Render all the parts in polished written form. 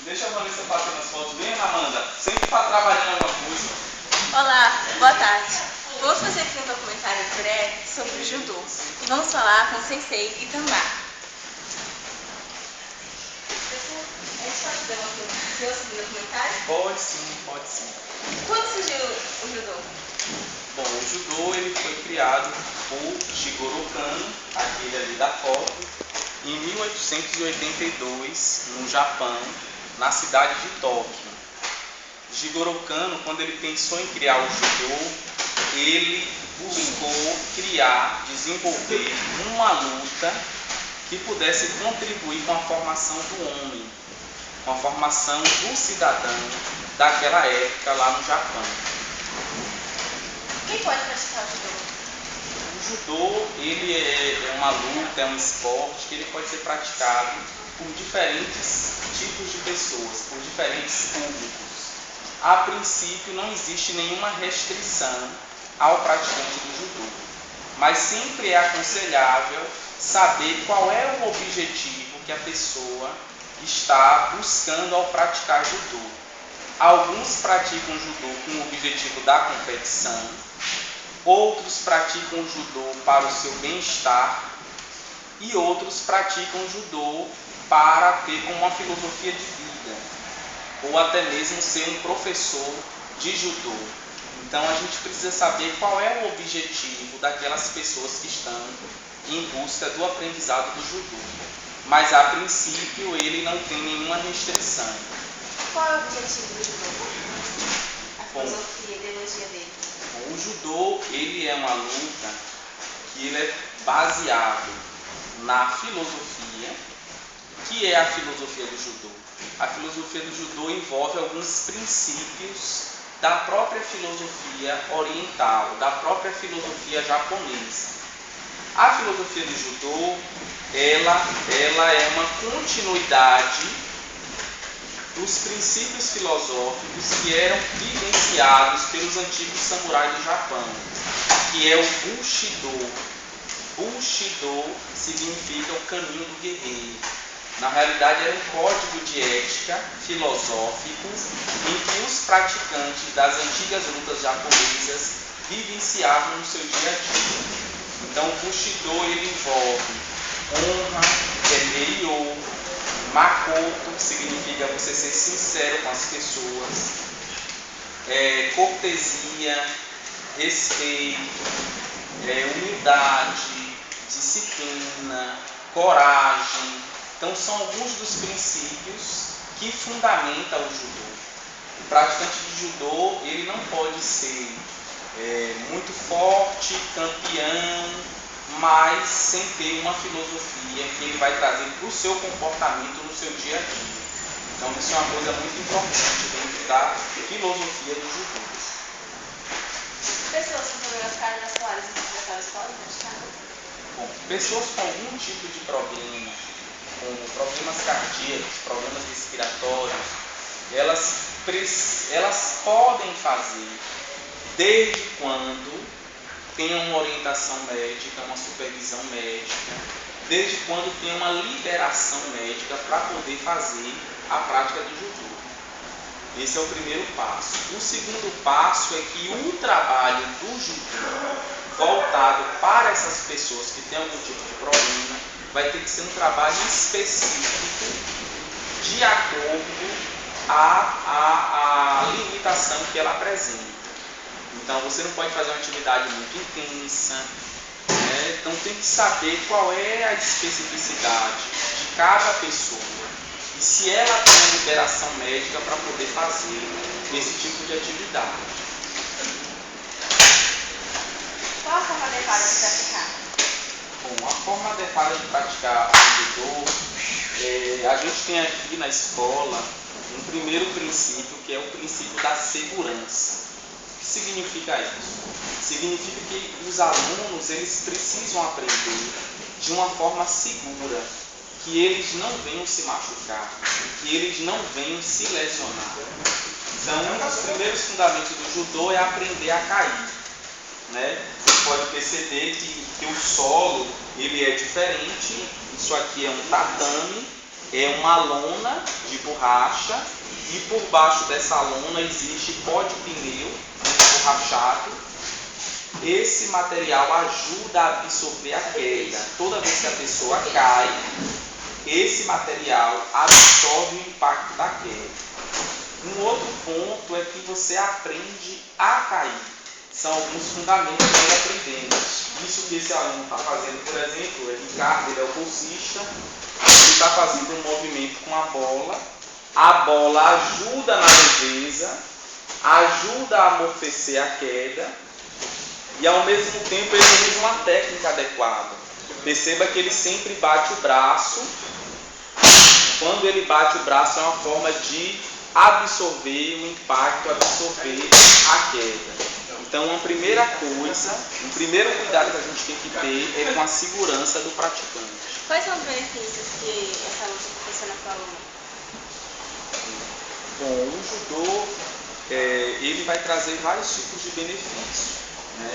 Deixa a Vanessa bater nas fotos bem, Amanda. Sempre está trabalhando alguma coisa. Olá, boa tarde. Vamos fazer aqui um documentário breve sobre o judô. E vamos falar com o Sensei Itambá. A gente pode fazer uma pergunta sobre o documentário? Pode sim, pode sim. Quando surgiu o judô? Bom, o judô ele foi criado por Jigoro Kano, aquele ali da foto, em 1882, no Japão, na cidade de Tóquio. Jigoro Kano, quando ele pensou em criar o judô, ele buscou criar, desenvolver uma luta que pudesse contribuir com a formação do homem, com a formação do cidadão daquela época lá no Japão. Quem pode praticar o judô? O judô ele é uma luta, é um esporte que ele pode ser praticado por diferentes tipos de pessoas, por diferentes públicos. A princípio não existe nenhuma restrição ao praticante do judô, mas sempre é aconselhável saber qual é o objetivo que a pessoa está buscando ao praticar judô. Alguns praticam judô com o objetivo da competição, outros praticam judô para o seu bem-estar e outros praticam judô para ter como uma filosofia de vida, ou até mesmo ser um professor de judô. Então a gente precisa saber qual é o objetivo daquelas pessoas que estão em busca do aprendizado do judô. Mas a princípio ele não tem nenhuma restrição. Qual é o objetivo do judô? A filosofia, a ideologia dele? O judô ele é uma luta que ele é baseado na filosofia. Que é a filosofia do judô? A filosofia do judô envolve alguns princípios da própria filosofia oriental, da própria filosofia japonesa. A filosofia do judô, ela é uma continuidade dos princípios filosóficos que eram vivenciados pelos antigos samurais do Japão, que é o Bushido. Bushido significa o caminho do guerreiro. Na realidade, era um código de ética filosófico em que os praticantes das antigas lutas japonesas vivenciavam no seu dia a dia. Então, o Bushido ele envolve honra, Ryo, Makoto, que significa você ser sincero com as pessoas, cortesia, respeito, humildade, disciplina, coragem. Então são alguns dos princípios que fundamentam o judô. O praticante de judô ele não pode ser muito forte, campeão, mas sem ter uma filosofia que ele vai trazer para o seu comportamento no seu dia a dia. Então isso é uma coisa muito importante dentro da filosofia do judô. Pessoas com problemas cardiovasculares e respiratórios podem praticar? Bom, pessoas com algum tipo de problema, com problemas cardíacos, problemas respiratórios, elas podem fazer desde quando tenham uma orientação médica, uma supervisão médica, desde quando tenham uma liberação médica para poder fazer a prática do judô. Esse é o primeiro passo. O segundo passo é que o trabalho do judô voltado para essas pessoas que têm algum tipo de problema vai ter que ser um trabalho específico de acordo à limitação que ela apresenta. Então você não pode fazer uma atividade muito intensa, né? Então tem que saber qual é a especificidade de cada pessoa e se ela tem a liberação médica para poder fazer esse tipo de atividade. Qual a forma adequada de praticar? Bom, a forma adequada de praticar o judô, a gente tem aqui na escola um primeiro princípio que é o princípio da segurança. O que significa isso? Significa que os alunos eles precisam aprender de uma forma segura, que eles não venham se machucar, que eles não venham se lesionar. Então, um dos primeiros fundamentos do judô é aprender a cair. Né? Você pode perceber que o solo ele é diferente. Isso aqui é um tatame, é uma lona de borracha e por baixo dessa lona existe pó de pneu borrachado. Esse material ajuda a absorver a queda. Toda vez que a pessoa cai, esse material absorve o impacto da queda. Um outro ponto é que você aprende a cair. São alguns fundamentos que nós aprendemos. Isso que esse aluno está fazendo, por exemplo, é Ricardo, ele é o bolsista, ele está fazendo um movimento com a bola ajuda na leveza, ajuda a amortecer a queda e ao mesmo tempo ele usa uma técnica adequada. Perceba que ele sempre bate o braço. Quando ele bate o braço é uma forma de absorver o impacto, absorver a queda. Então, uma primeira coisa, um primeiro cuidado que a gente tem que ter é com a segurança do praticante. Quais são os benefícios que essa luta proporciona para o aluno? Bom, o judô, ele vai trazer vários tipos de benefícios, né?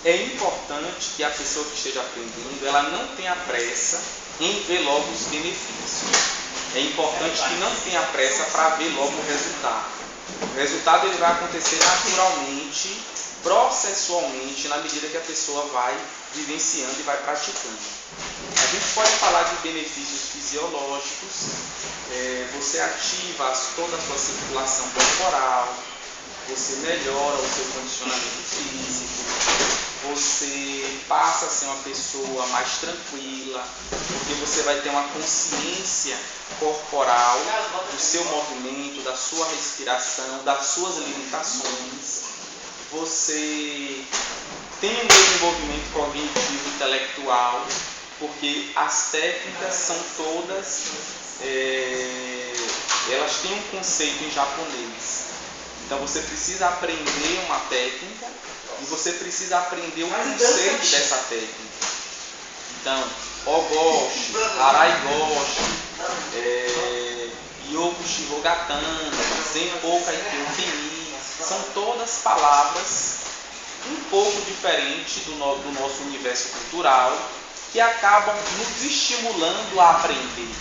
É importante que a pessoa que esteja aprendendo, ela não tenha pressa em ver logo os benefícios. É importante que não tenha pressa para ver logo o resultado. O resultado ele vai acontecer naturalmente, processualmente, na medida que a pessoa vai vivenciando e vai praticando. A gente pode falar de benefícios fisiológicos, você ativa toda a sua circulação corporal, você melhora o seu condicionamento físico, você passa a ser uma pessoa mais tranquila, porque você vai ter uma consciência corporal do seu movimento, da sua respiração, das suas limitações. Você tem um desenvolvimento cognitivo intelectual, porque as técnicas são todas, elas têm um conceito em japonês. Então você precisa aprender uma técnica e você precisa aprender o conceito dessa técnica. Então, Ogoshi, Araigoshi, Yokushi Rogatana, Zenpo Kaikyo Keni, são todas palavras um pouco diferentes do nosso universo cultural que acabam nos estimulando a aprender.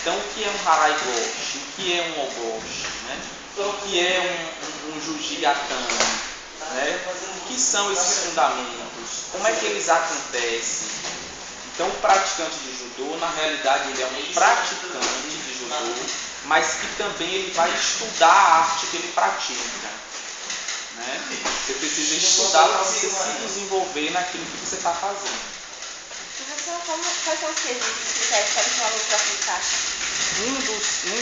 Então, o que é um Haraigoshi? O que é um Ogoshi? Né? O que é um Jujigatame? Né? O que são esses fundamentos? Como é que eles acontecem? Então, o praticante de judô, na realidade, ele é um praticante de judô, mas que também ele vai estudar a arte que ele pratica. Né? Você precisa estudar para você se desenvolver naquilo que você está fazendo. Quais são os critérios para que o aluno troque de faixa? Um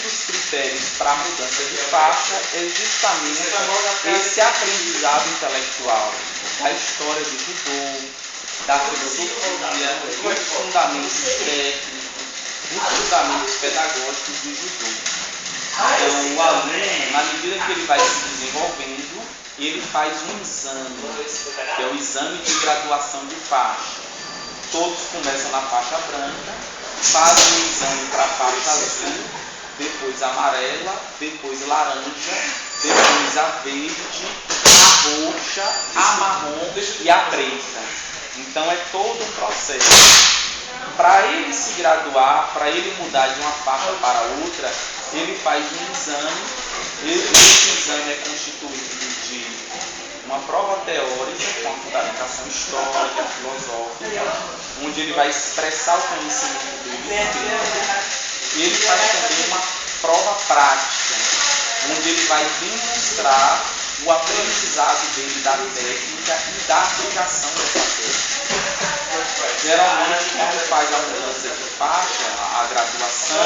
dos critérios para a mudança de faixa é justamente esse aprendizado intelectual da história do judô, da filosofia, dos fundamentos técnicos, dos fundamentos pedagógicos do judô. Então, o aluno, na medida que ele vai se desenvolvendo, ele faz um exame, que é o exame de graduação de faixa. Todos começam na faixa branca, fazem o exame para a faixa azul, depois a amarela, depois laranja, depois a verde, a roxa, a marrom e a preta. Então é todo um processo. Para ele se graduar, para ele mudar de uma faixa para outra, ele faz um exame. Esse exame é constituído de uma prova teórica com a fundamentação histórica, filosófica, onde ele vai expressar o conhecimento dele. E ele faz também uma prova prática, onde ele vai demonstrar o aprendizado dele da técnica e da aplicação dessa técnica. Geralmente, quando faz a mudança de faixa, a graduação,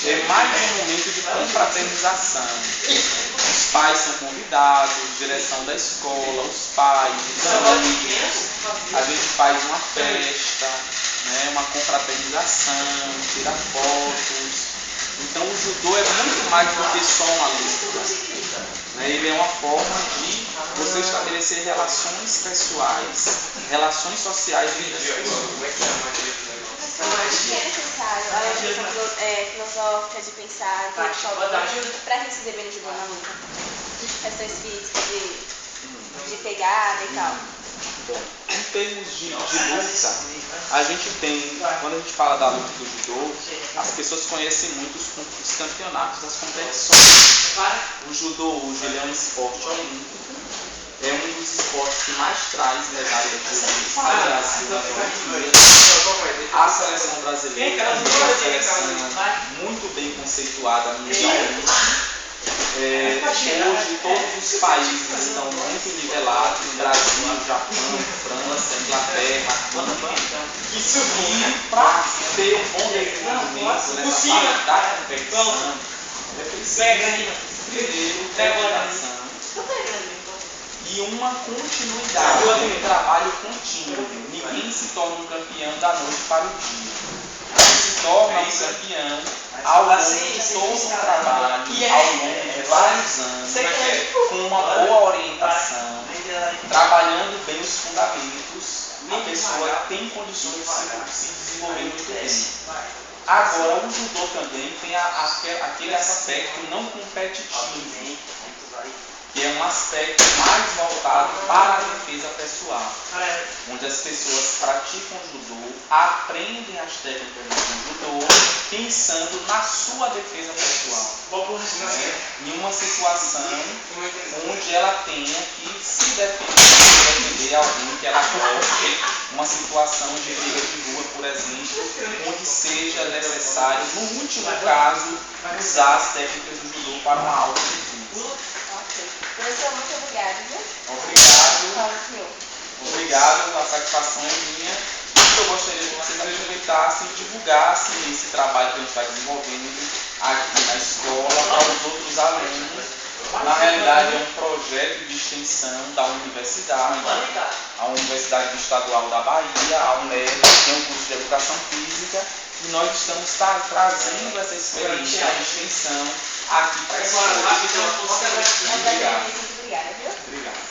é mais um momento de confraternização. Os pais são convidados, direção da escola, os pais, os amigos. A gente faz uma festa, né, uma confraternização, tira fotos. Então o judô é muito mais do que só uma luta. Ele é uma forma de você estabelecer relações pessoais, relações sociais entre as pessoas. O que é necessário, a questão filosófica de pensar, para que se dê bem de judô na luta? Questões físicas, de pegada e tal. Bom, em termos de luta, a gente tem, quando a gente fala da luta do judô, as pessoas conhecem muito os campeonatos, as competições. O judô hoje ele é um esporte olímpico, é um dos esportes que mais traz medalhas de ouro para o Brasil nas Olimpíadas. A seleção brasileira é uma seleção muito bem conceituada mundialmente. Hoje todos os países estão muito nivelados, Brasil, Japão, França, Inglaterra, Cuba. E para ter um bom desenvolvimento nessa parte da competição, é preciso primeiro dedicação e uma continuidade, um trabalho contínuo. Ninguém se torna um campeão da noite para o dia. Se torna um campeão ao longo de todo um trabalho, ao longo de vários anos, com uma boa orientação, trabalhando bem os fundamentos, a pessoa tem condições de se desenvolver muito bem. Agora, o judô também tem aquele aspecto não competitivo, que é um aspecto mais voltado para a defesa pessoal, onde as pessoas praticam judô, aprendem as técnicas do judô, pensando na sua defesa pessoal. Em uma situação onde ela tenha que se defender alguém que ela goste, uma situação de briga de rua, por exemplo, onde seja necessário, no último caso, usar as técnicas do judô para uma autodefesa. Professor, muito obrigada, viu? Obrigado. Obrigado, a satisfação é minha. Eu gostaria que vocês aproveitassem e divulgassem esse trabalho que a gente está desenvolvendo aqui na escola para os outros alunos. Na realidade, é um projeto de extensão da universidade, a Universidade Estadual da Bahia, a UNEB, que tem um curso de Educação Física, e nós estamos trazendo essa experiência de extensão aqui para a escola. Obrigada, viu? Obrigado.